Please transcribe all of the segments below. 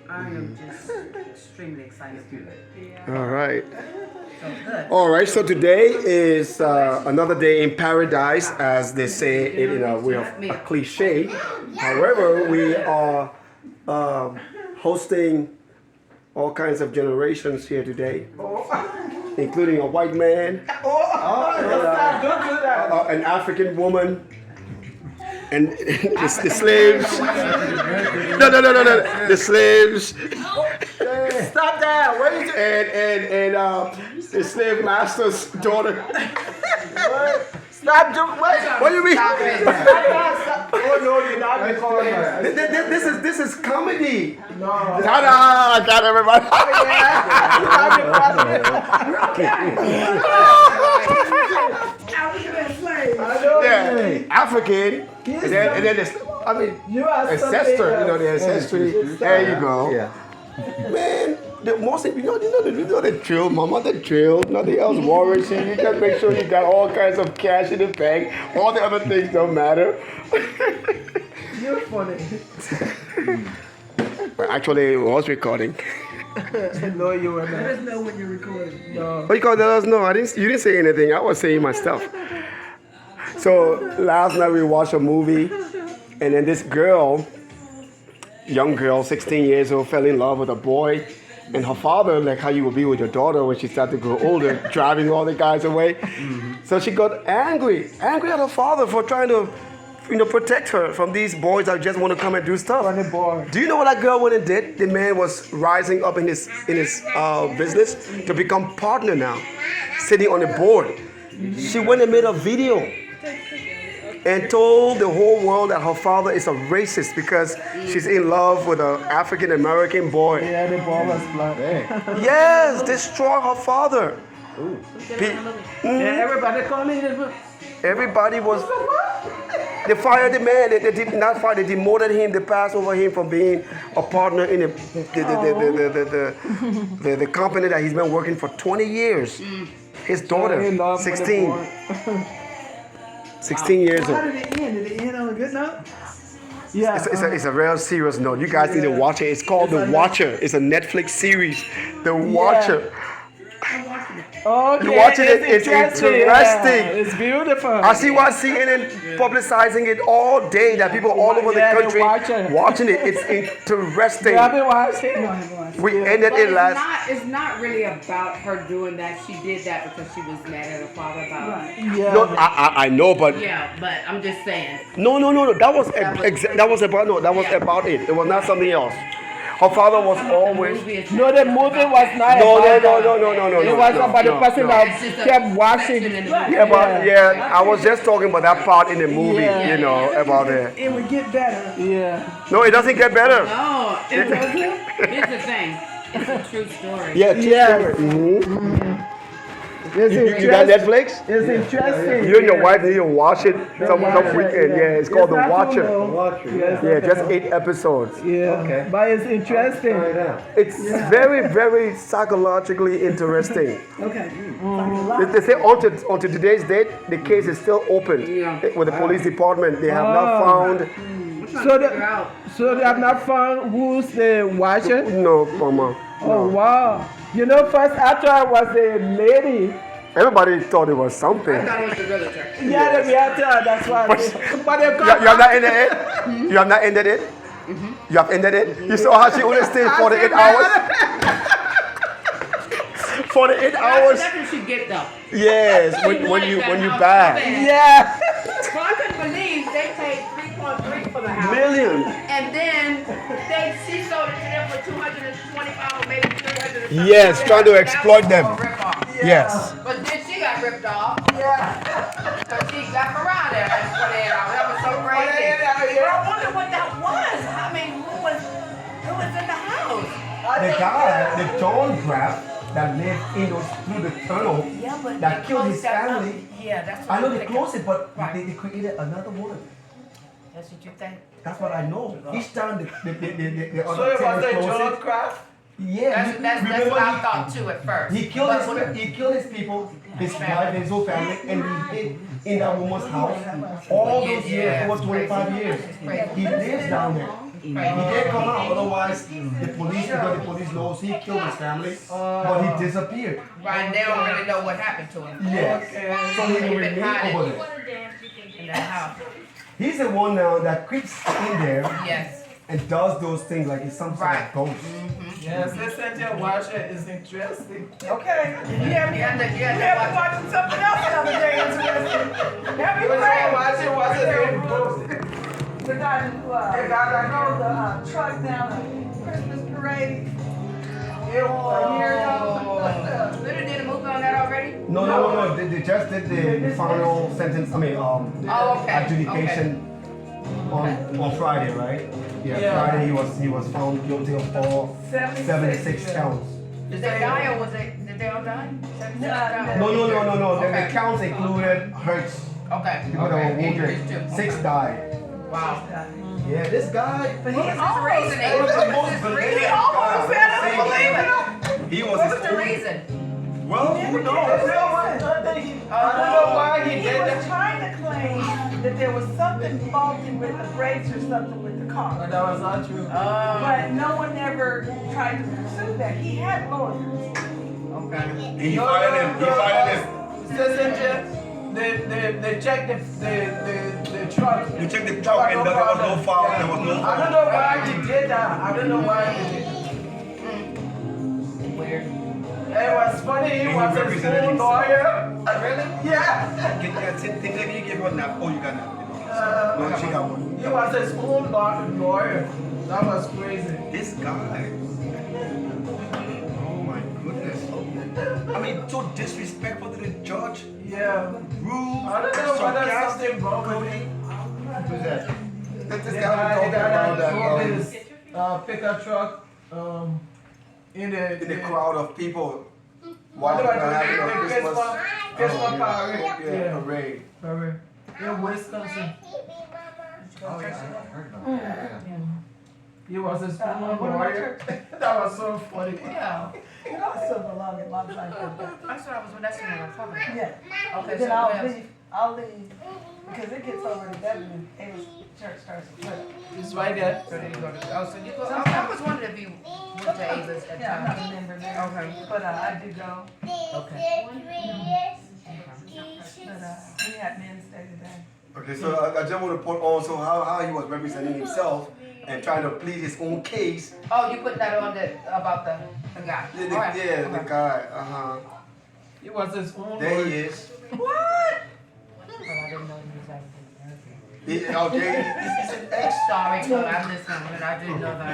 I am just extremely excited. All right. So good. All right. So today is another day in paradise, as they say in a way of a cliche. However, we are hosting all kinds of generations here today, including a white man, an African woman, and the slaves. No. The slaves. Stop that! What is it? And the slave master's daughter. Stop doing what? What do you mean? Stop. Oh no, you're not recording. This is comedy. No. Ta-da! Got everybody. Yeah, African. And then this, I mean, ancestor. You know the ancestry. There you go. Yeah. Man, the most you know the drill, mama, the drill, nothing else worries you. You just make sure you got all kinds of cash in the bank. All the other things don't matter. You're funny. But actually, it was recording. No, you were Let not. us know when you're recording. No. What you call that? No, you didn't say anything. I was saying my stuff. So last night we watched a movie, and then this girl, young girl, 16 years old, fell in love with a boy. And her father, like how you will be with your daughter when she started to grow older, driving all the guys away. So she got angry at her father for trying to, protect her from these boys that just want to come and do stuff. Funny boy. Do you know what that girl went and did? The man was rising up in his business to become partner now, sitting on the board. She went and made a video and told the whole world that her father is a racist because she's in love with an African American boy. Yeah, the ball was black. Yes, destroy her father. Yeah, everybody calling it. Everybody was. They fired the man. They did not fire. They demoted him. They passed over him from being a partner in the company that he's been working for 20 years. His daughter, 16. 16 years How old. did it end? Did it end on a good note? Yeah. It's a real serious note. You guys need to watch it. It's called The Watcher. It's a Netflix series. The Watcher. Okay, You watch it, it's interesting. interesting. Yeah, it's beautiful. I see why CNN publicizing it all day, that people all over the Yeah, they country watch it. watching it. It's interesting. You haven't watched it? No, I haven't watched it. We ended But it last. it's not really about her doing that. She did that because she was mad at her father about it. Yeah. No, I know, but Yeah, but I'm just saying. no. That was about it. It was not something else. Her father was always. No, the movie was not No. about that. It was no, about the no, person no. that It's just a kept watching. section in the movie. Yeah, but I was just talking about that part in the movie. Yeah. About it. It would get better. Yeah. No, it doesn't get better. No, here's the thing. It's a true story. Yeah. Yes. It's You got interesting. Netflix? It's interesting. You and your wife need to watch it some weekend. Yeah, it's called The not too Watcher. long. Yes, Yeah, just 8 episodes. Yeah. Okay. But it's interesting. It's very, very psychologically interesting. Okay. They say until today's date, the case is still open with the police department. They have not found. So they have not found who's the watcher? No, mama. Oh wow. You know, first I thought it was a lady. Everybody thought it was something. I thought it was the realtor. Yeah, the realtor, that's why. But they You have not ended it? You have not ended it? You have ended it? You saw how she only stayed 48 hours? 48 hours? That's what she get though. Yes, when you back. Yeah. So I couldn't believe they paid 3.3 for the house. Million. And then she sold it to them for 225 or maybe 300. Yes, trying to exploit them. That was a rip-off. Yes. But then she got ripped off. Yeah. Because she got around there at 48 hours. That was so crazy. But I wonder what that was. I mean, who was in the house? The guy, the John Graff that lived through the tunnel, Yeah, but that they killed his closed that family. up. Yeah, that's what I know they closed it, but Right. they created another woman. That's what you think. That's what I know. Each time the So other it was tenant a closed John it. Craft? Yeah, That's remember what I thought too at first. he killed But his when- he killed his people, his wife, his whole family, and he hid in that woman's house all those years, Yeah. over 25 years. He lives down there. He did come out, otherwise the police, because the police knows he killed his family, but he disappeared. Right, they don't really know what happened to him. Yes. So he He will been remain hiding. over there. In that house. He's the one now that creeps in there Yes. and does those things like it's some sort Right. of ghost. Yes, they said your watcher is interesting. Okay. You have me. You have to You have me watch. watching something else the other day. Interesting. Have You me was pray. watching, was it? The guy who drove the truck down the Christmas parade a year ago. Little did a movie on that already? No. They just did the final sentence. I mean, okay. adjudication on Friday, right? Yeah. Friday he was found guilty of all 76 counts. Did they die or did they all die? 76 counts. No. The Okay. counts included hurts. Okay. People that were Injuries wounded. too. 6 died. Wow. Yeah, this guy. But What was his reasoning? He was the What most was his believing reasoning? almost said I don't believe it. He was What was his the own. reason? Well, who I knows? I don't know why he He did was that. trying to claim that there was something faulty with the brakes or something with the car. But that was not true. But no one ever tried to pursue that. He had lawyers. Okay. He fired him. Sister, they checked the truck. You checked the truck and there was no foul. There was no I don't know why he did that. I don't know why he did that. Weird. It was funny, he was a represented school himself. lawyer. Really? Yeah. Think like you gave her a nap. Oh, you got nap. No, she got one. He was a school lawyer. That was crazy. This guy. Oh my goodness. I mean, so disrespectful to the judge. Yeah. Rude. I don't know whether sarcastic. something wrong with him. Who's that? That's this The guy we're guy talking about that drove that his pickup truck in the in the crowd of people What watching do I the do? happening of The Christmas. Christmas parade. Yeah, parade. Parade. In Wisconsin. Oh yeah. He was a school What about lawyer. That was so funny. Yeah. You know, I still belong in my life. That's what I was, that's what I was talking about. Yeah. Okay, Then so what else? I'll leave. Because it gets over to Devon and Amos Church starts to flip. It's right there. So did you go to, oh, so you go, I was wondering if you went to Ava's at Yeah, I'm not a times. member there. Okay. But I do go. Okay. But we had men's day today. Okay, so I just want to put on so how he was representing himself and trying to plead his own case. Oh, you put that on about the guy. Yeah, All right. the Okay. guy. He was his own There lawyer. he is. What? Well, I didn't know he was African. Okay, he's an ex. Sorry, but I'm just saying, I didn't know that.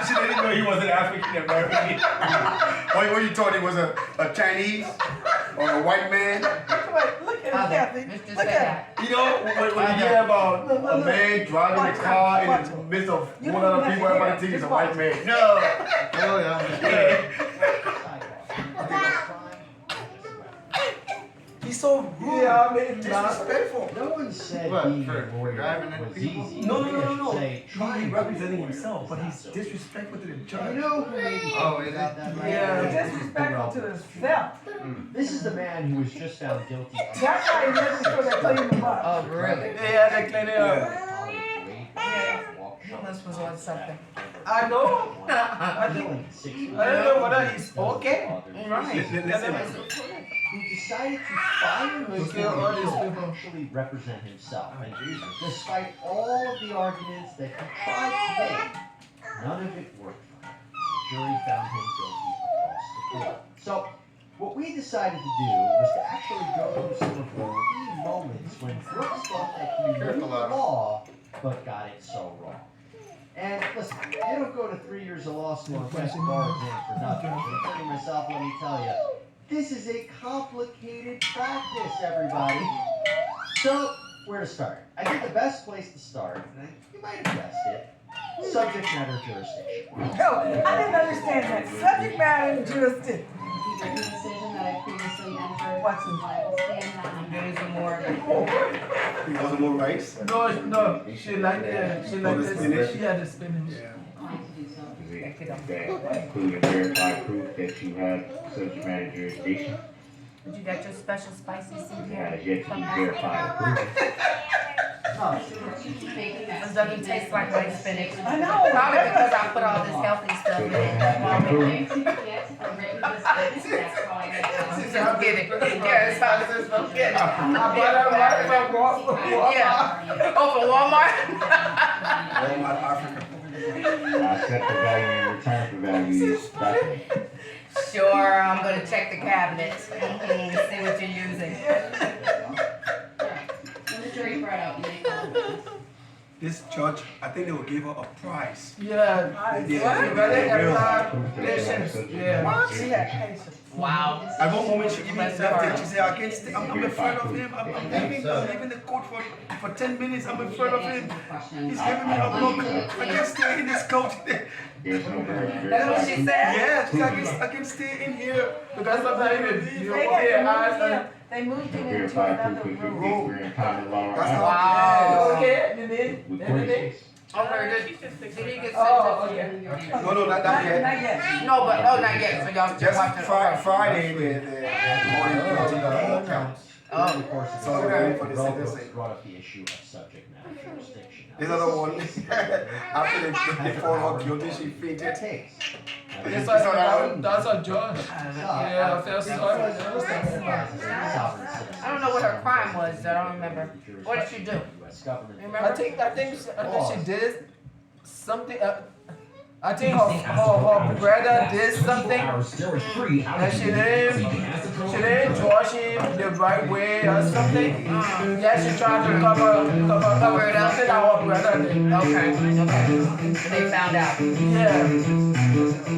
She didn't know he was an African American. Or you thought he was a Chinese or a white man. Wait, look at him, Okay, Kathy. let's just Look say at that. You know, when you hear about a man driving a car in the midst of You one don't other even people, have to everybody hear thinks it. he's a Just white watch. man. No. Oh yeah. He's so rude. Yeah, I mean, Disrespectful. No one said What, being for a lawyer driving was people? easy. No. Say, try He's representing himself, but he's disrespectful to the You judge. know who made me Oh, think is about it? that right Yeah. now? disrespectful to himself. This is the man who was just found guilty of That's why he lives before they clean him up. Oh, really? They had to clean it up. Well, this was on something. I know. I think. I don't know whether he's okay. Listen, He decided to fire To his kill all these lawyer people. to actually represent himself. And Jesus. despite all of the arguments that he tried to make, none of it worked for him. The jury found him guilty across the board. So, what we decided to do was to actually go through some of the key moments when Brooks thought that he knew the law, but got it so wrong. And listen, you don't go to 3 years of law school and pass a bar exam for nothing. Including myself, let me tell you, this is a complicated practice, everybody. So, where to start? I think the best place to start, and you might have guessed it, subject matter jurisdiction. No, I didn't understand that. Subject matter jurisdiction. The decision that I previously entered. What's in- I will stand behind There it. is more. he wasn't more rice. No, she liked the spinach? She had the spinach. Trying to do so. That including verified proof that you have subject matter jurisdiction. Did you get your special spicy soup It has here? yet to be verified proof. It doesn't taste like white spinach. I know. Probably because I put all this healthy stuff in it. Just get it. Yeah, it's how it's supposed to get it. Yeah. Oh, for Walmart? Walmart Africa. I set the value and return for value is backwards. Sure, I'm gonna check the cabinets. See what you're using. When the jury brought out, you make all the This judge, I think they will give her a prize. Yeah. They did. Yeah. She had patience. Wow. At one moment she even left it. She said, I can't stay. I'm afraid of him. I'm leaving the court for 10 minutes. I'm afraid of him. He's giving me a look. I can't stay in this court. There's no That's what she said? Yes, I can stay in here. Because sometimes you They open your had to eyes move him. and They moved him into verified another proof of room. we're in common law. That's how- Wow. okay, you did With anything? court Okay, did he get sentenced? Oh, okay. No, not Not yet. yet. No, but, oh, not yet, so y'all still Just watching? Friday, the morning guilty on all counts. Oh. Of course, So it's we're waiting for the brought sentencing. up the issue of subject matter jurisdiction. This other one, after they found her guilty, she fainted. It takes. Yes, that's a judge. Yeah, I feel sorry. I don't know what her crime was, I don't remember. What did she do? Remember? I think she did something. I think her brother did something, and she didn't charge him the right way or something. Yeah, she tried to cover it up. something that her brother did. Okay, okay. And they found out. Yeah.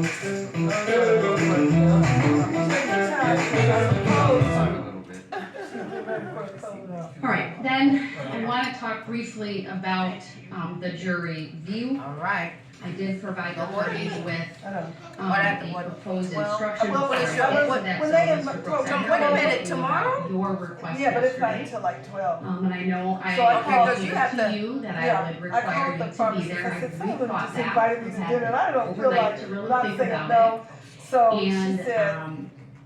All right, then I want to talk briefly about the jury view. All right. I did provide the parties with What happened? a What- proposed well, instruction. well, for when it, it's- so that when they so in- Mr. well, Brooks, wait a minute, tomorrow? Your request Yeah, but it's not yesterday. until like 12. And I know I So I called called- you you have to- you that I Yeah, would I require called you the to be pharmacist. there. I said, and we someone thought just that. invited me We've to had dinner and I don't feel overnight like to really not think saying about no. So she And said,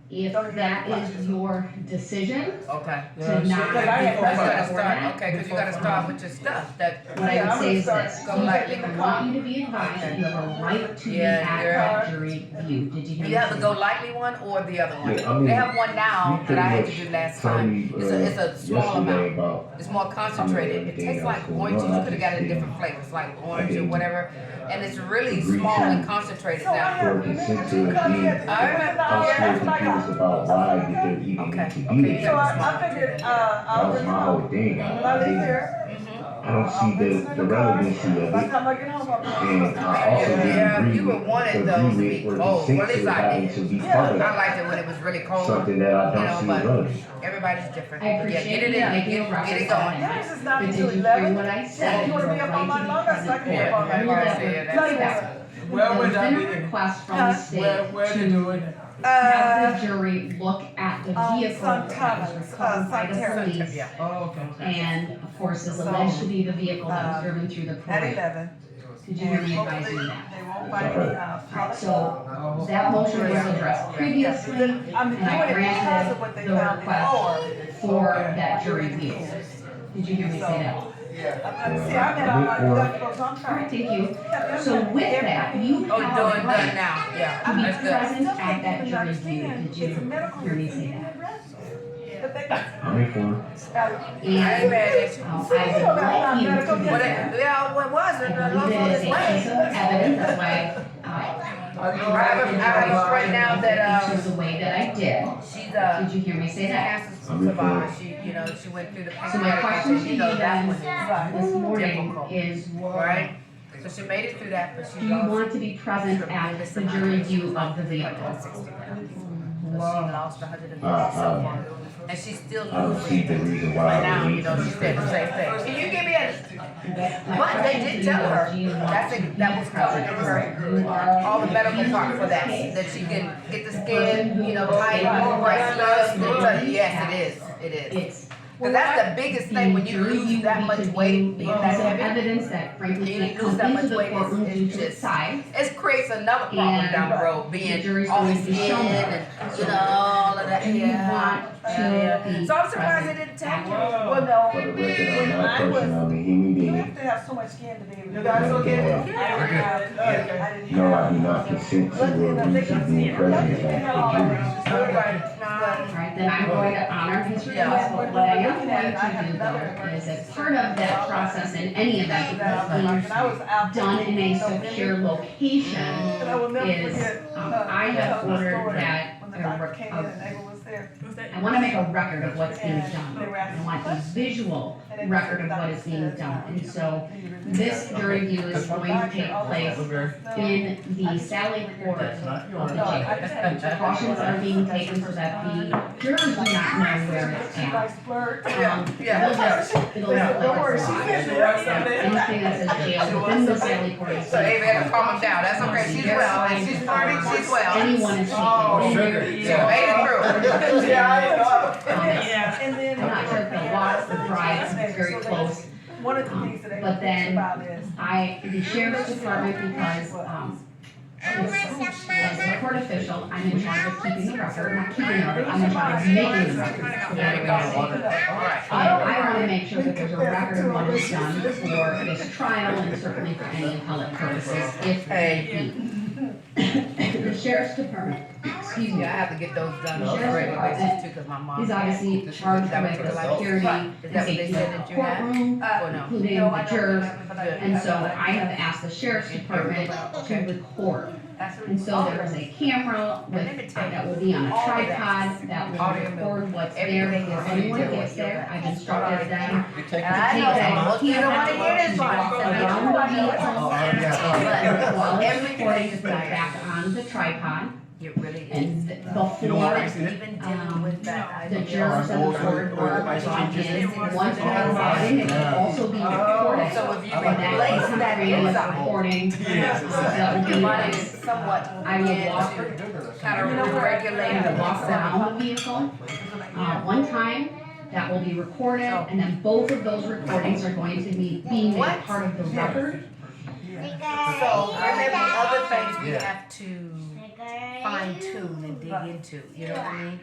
if don't even that question. is your decision Okay. to not. Because I had- You gotta start, okay, because you gotta start with your stuff, that, What I Yeah, would I'm say gonna is start this, go lightly. I want you to be advised that you have a right to be Yeah, at you're- that jury view. Did you hear me? you have the say Go that? Lightly one or the other one? Yeah, I mean, They have one now you that I had to pretty do much last told time. me, It's a small yesterday amount. about It's more concentrated. It tastes like orange juice. You could have got it in different flavors, like orange or whatever. And it's really small and concentrated so I now. have, remember you come here to I remember. I was yeah, still that's what I confused got. about why did they even Okay, need to okay, be you there. So I figured, That I'll was bring it my whole home. thing. When I leave here, I don't see the relevancy of by the it. time I get home, I'll And I also Yeah, didn't you agree were wanting with, those to agree be with or cold. consent Well, at least to I having did. to be Yeah, part of I liked it when it was really cold. something that I You don't know, see but relevant. everybody's different. I Yeah, appreciate get it you in, making a get reference it to going. that. Yours is not But did until you 11. hear what I Yeah, said? you wanna be up all night longer, so I can be up all night You longer. have Yeah, Not even. Where would There's that been be? a request from Huh? the state Where to do it? have the jury look at the vehicle Sun that was Thomas, recovered by the Sun Terrace. police. Yeah. Oh, okay. And of course is alleged to be the vehicle that was driven through the At parade. 11. Did you hear And me hopefully advising that? they won't find any, So that motion was addressed previously, I'm and doing I it because of what granted they the found request before. for that jury view. Did you hear me say that? See, I'm in all my deductibles, so I'm All trying right, to. thank you. So with that, you Oh, have doing a done right now, yeah, to be that's good. present at that jury view. Did you It's a medical hear me say receipt. that? But they. I'm in for it. I ain't And mad at you. I would like you to be What there. it, yeah, what was it? I believe it is a piece of evidence, that's why I have a friend now that, each of the way that I did. she's Did you hear me say she's a that? cancer survivor. She, you know, she went through the So my pancreatic question cancer. to You you know, then that's when this morning difficult. is, right? So she made it through that, but do she you lost. want to be present at the jury view of the vehicle? 160 pounds. So she lost 150 something. And she's still I don't see the losing. reason Right why now, I you know, she said the same thing. Can you give me a, but they did tell her, that was covered in her, all the medical part for that, that she can get the skin, you know, tight, bracelets, yes, it is, it is. It's Because that's the biggest thing when you lose that much weight, being that Some heavy. evidence that frankly You can't lose come that much into the weight, courtroom it's due to just- its size. It creates another problem And down the road, the being jury's all going the to be skin shown and, all of that. Do you want to be So I'm surprised they present didn't tell at you. Well, no. For the record, When I'm not I was, personally you humiliated. have to have so much skin to be able to. You guys okay? I didn't have. No, I do not consent to Luckily your enough, they reason can being see it. present They at have all the that. Everybody, nah. Alright, then I'm going to honor his Yeah. request, but what I am going to do though is as part of that process in any event, because being done in a secure location And I will never is, forget. I have the ordered story that, when the doctor came in and Abel was there. I wanna make a record of what's being done. I want a visual record of what is being done, and so this jury view is going to take place in the Sally quarters of the jail. Precautions are being taken so that the jurors do not know where it's She at. likes flirt. It'll look Don't worry, like she's a in slide. there. Anything that says jail within the Sally quarters. So Ava had to calm him down. That's okay. She's well. And she's flirting. She's well. Anyone is Oh, taken. sugar. She made it through. Yeah, I know. And then. I'm not sure if they'll walk or drive, it's very close. One of the things that But they then about is. the sheriff's department, because, as a court official, I'm in charge of keeping the record, not keeping the record, I'm in charge of making the record. So There you go. All right. I wanna make sure that there's a record of what is done for this trial and certainly for any appellate purposes, if need be. The sheriff's department, excuse me, Yeah, I have to get those done on a Sheriff's regular basis Department too, because my mom. is obviously charged with the security Is and that what they safety said of that the you had? courtroom, Or no? including No, I the don't jurors. remember, but I- And so I have asked the sheriff's department to record. And so there is a camera with, that will be on a tripod that will record what's there before anyone gets there. I've instructed them to take And I know that that. You don't want to camera, hear this walk one. around the vehicle, but while it's Every recording, day it's put it back on the tripod. It really And is. before Even dealing with that. the jurors and the board are logged in, once they're logged in, it will also be recorded. So if you So that replace is that the inside, recording, that will your be body nice. is somewhat I will walk, kind I of regulate will the walk around the vehicle, one time, that will be recorded, and then both of those recordings are going to be being made part of the record. So there may be other things we have to fine tune and dig into, you know what I mean?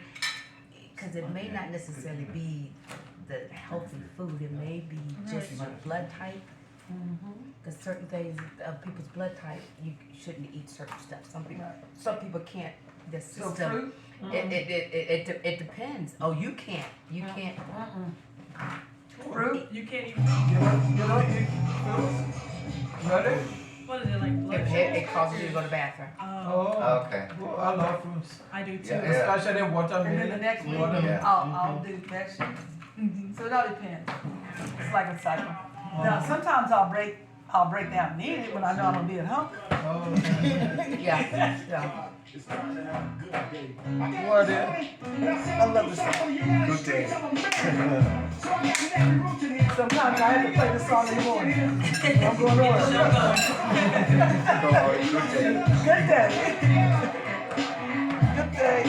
Because it may not necessarily be the healthy food, it may be just your blood type. Because certain things of people's blood type, you shouldn't eat certain stuff. Some people can't. The system. It depends. Oh, you can't. You can't. Fruit? You can't eat. You don't eat fruits? Really? What is it like? Blood It causes you to go to the bathroom. Oh. Okay. Well, I love fruits. I do too. Yeah. Especially And then the watermelon. next week, Watermelon. I'll do vegetables. So it all depends. It's like a cycle. Now, sometimes I'll break down and eat it when I know I'm gonna be at home. Oh, Yeah. Yeah. what is? I love this song. Good day. Sometimes I have to play this song in the morning. I'm going to work. Good day. Good day.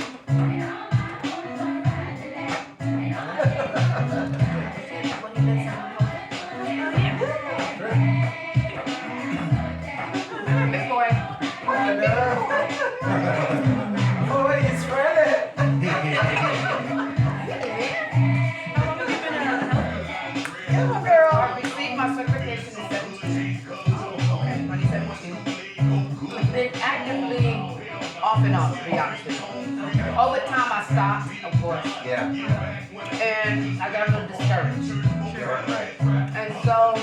Big boy. Oh, it's ready. Yeah, girl. I received my certification in 2017. Been actively off and on, to be honest with you. Over time, I stopped, of course, Yeah. and I got a little discouraged. Right. And so,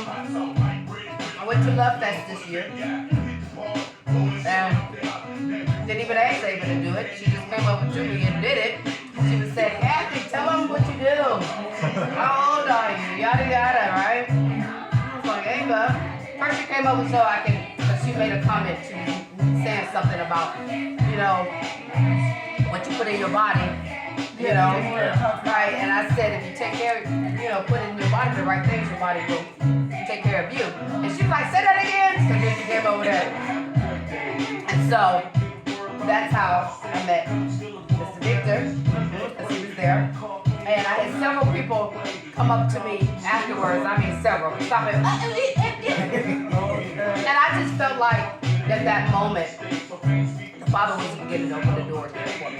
I went to Love Fest this year, and didn't even ask Ava to do it. She just came over to me and did it. She would say, Kathy, tell them what you do. How old are you? Yada yada, right? I was like, Ava. First she came over so I can, because she made a comment. She was saying something about, you know, what you put in your body, you know, right? And I said, if you take care, you know, put in your body the right things, your body will take care of you. And she was like, say that again. So then she came over there. And so that's how I met Mr. Victor, because he was there. And I had several people come up to me afterwards. I mean, several. Stop it. And I just felt like at that moment, the Father wasn't getting to open the door here for me.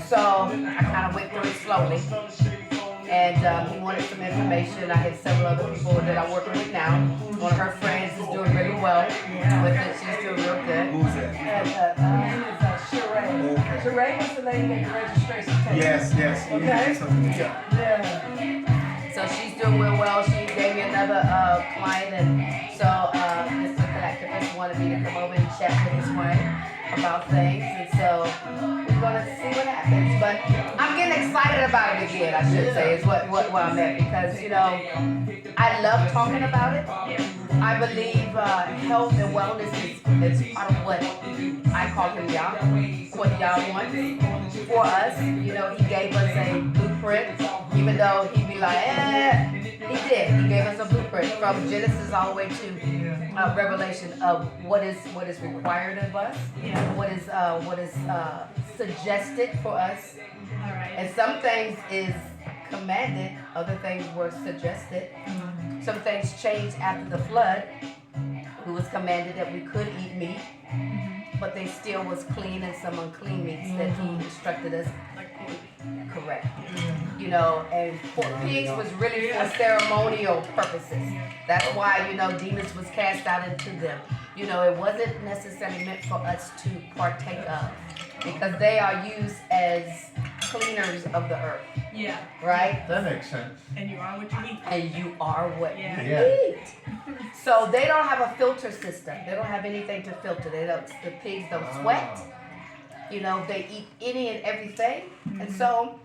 So I kind of went through it slowly. And he wanted some information. I had several other people that I'm working with now. One of her friends is doing really well with it. She's doing real good. Who's that? And her name is Sheree. Okay. Sheree was the lady that the registration came. Yes. Okay. Yeah. Yeah. So she's doing real well. She gave me another client, and so Mr. Collectivist wanted me to come over and chat with his wife about things, and so we're gonna see what happens. But I'm getting excited about it again. I should say is what I'm at, because you know I love talking about it. I believe health and wellness is part of what I call him Yah, what Yah wants for us. You know, he gave us a blueprint, even though he'd be like, he did. He gave us a blueprint from Genesis all the way to Revelation of what is required of us, what is suggested for us, and some things is commanded, other things were suggested. Some things changed after the flood. It was commanded that we could eat meat, but they still was clean and some unclean meats that he instructed us. Correct. You know, and pigs was really for ceremonial purposes. That's why, you know, demons was cast out into them. You know, it wasn't necessarily meant for us to partake of, because they are used as cleaners of the earth. Yeah. Right? That makes sense. And you are what you eat. And you are what you Yeah. eat. So they don't have a filter system. They don't have anything to filter. The pigs don't sweat. You know, they eat any and everything. And so.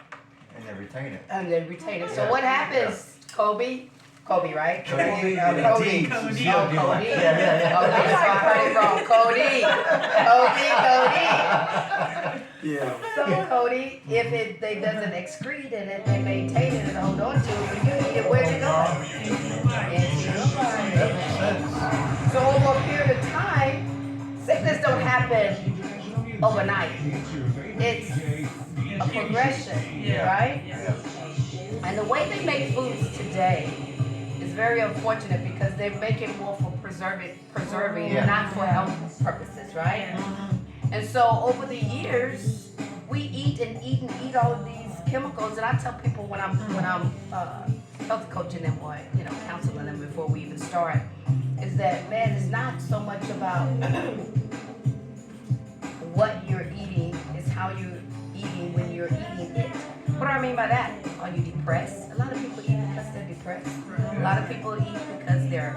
And they retain it. And they retain it. So what happens, Kobe, right? Cody. Cody. Cody. Cody. Yeah. Okay, so I heard it wrong. Cody. Yeah. So Cody, if they doesn't excrete and if they maintain it and hold on to it, when you eat it, where's it going? So over a period of time, sickness don't happen overnight. It's a progression, right? And the way they make foods today is very unfortunate, because they make it more for preserving, not for health purposes, right? And so over the years, we eat all of these chemicals. And I tell people when I'm health coaching them or counseling them before we even start, is that, man, it's not so much about what you're eating, it's how you're eating when you're eating it. What do I mean by that? Are you depressed? A lot of people eat because they're depressed. A lot of people eat because they're,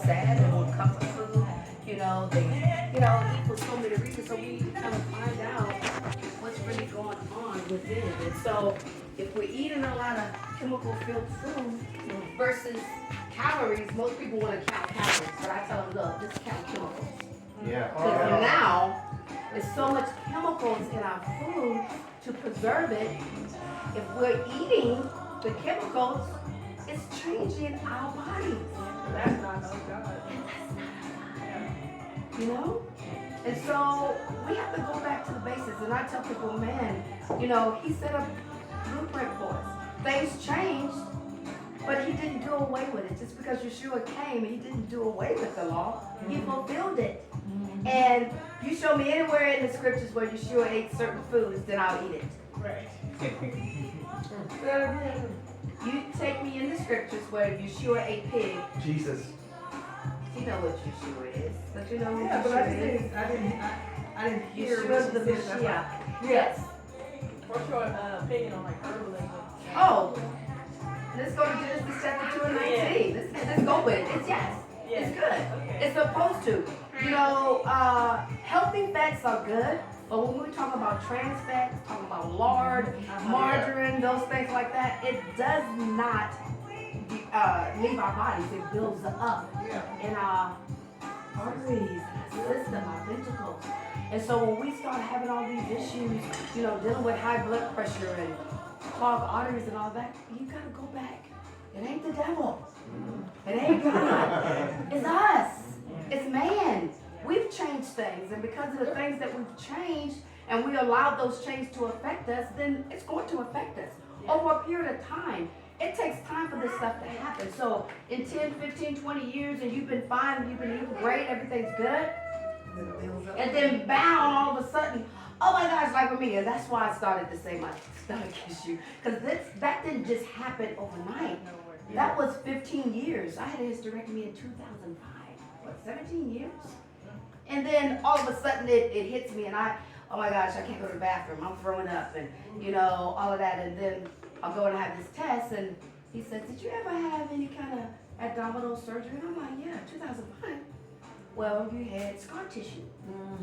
sad and want comfort food. They, eat for so many reasons. So we need to kind of find out what's really going on within. And so if we're eating a lot of chemical-filled food versus calories, most people want to count calories, but I tell them, look, just count chemicals. Yeah. Because now, there's so much chemicals in our food to preserve it. If we're eating the chemicals, it's changing our bodies. That's not no God. And so we have to go back to the basics. And I tell people, man, he set a blueprint for us. Things changed, but he didn't do away with it. Just because Yeshua came, he didn't do away with the law. He fulfilled it. And you show me anywhere in the scriptures where Yeshua ate certain foods, then I'll eat it. Right. You take me in the scriptures where Yeshua ate pig. Jesus. You know what Yeshua is. Don't you know who Yeah, but I Yeshua is? didn't hear Yeshua's the what you said. Messiah. Yes. For sure, opinion on like herbalism. Oh, let's go to Genesis chapter 2 and 19. Let's go with it. It's yes. It's good. Okay. It's supposed to. Healthy fats are good, but when we talk about trans fats, talking about lard, margarine, those things like that, it does not leave our bodies. It builds up in our arteries, our system, our ventricles. And so when we start having all these issues, dealing with high blood pressure and clogged arteries and all that, you gotta go back. It ain't the devil. It ain't God. It's us. It's man. We've changed things, and because of the things that we've changed and we allowed those changes to affect us, then it's going to affect us. over a period of time. It takes time for this stuff to happen. So in 10, 15, 20 years and you've been fine, you've been eating great, everything's good. And then bam, all of a sudden, oh my gosh, like with me. And that's why I started to say my stomach issue. Because that didn't just happen overnight. That was 15 years. I had a hysterectomy in 2005. What, 17 years? And then all of a sudden it hits me and oh my gosh, I can't go to the bathroom. I'm throwing up and, all of that. And then I'll go and have this test and he said, did you ever have any kind of abdominal surgery? And I'm like, yeah, 2005. Well, you had scar tissue.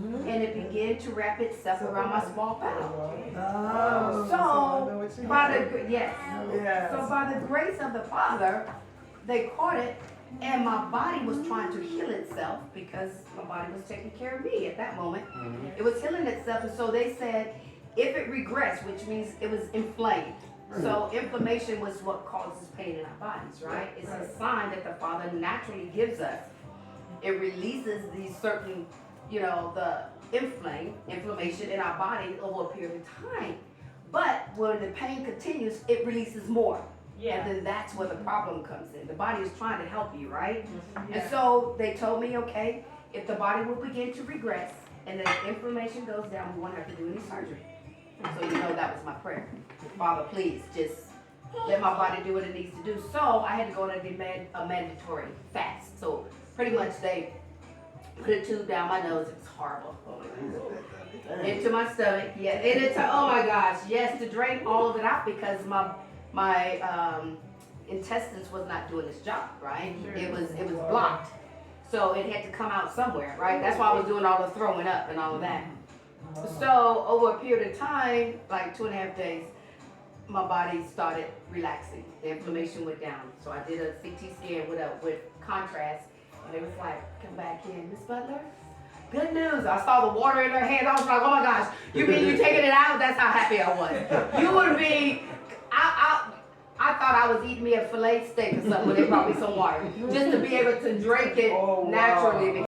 And it began to wrap itself around my small bowel. So by the grace of the Father, they caught it. And my body was trying to heal itself because my body was taking care of me at that moment. It was healing itself. And so they said, if it regressed, which means it was inflamed. So inflammation was what causes pain in our bodies, right? It's a sign that the Father naturally gives us. It releases these certain, the inflammation in our body over a period of time. But when the pain continues, it releases more. And then that's where the problem comes in. The body is trying to help you, right? And so they told me, okay, if the body will begin to regress and the inflammation goes down, we won't have to do any surgery. So that was my prayer. Father, please just let my body do what it needs to do. So I had to go on a mandatory fast. So pretty much they put a tube down my nose. It was horrible. Into my stomach. Yeah. And oh my gosh, yes, to drain all of it out because my intestines was not doing its job, right? It was blocked. So it had to come out somewhere, right? That's why I was doing all the throwing up and all of that. So over a period of time, like 2.5 days, my body started relaxing. The inflammation went down. So I did a CT scan with contrast, and it was like, come back in, Miss Butler. Good news. I saw the water in her hand. I was like, oh my gosh, you mean you taking it out? That's how happy I was. You would be, I thought I was eating me a filet steak or something when they brought me some water. Just to be able to drink it naturally.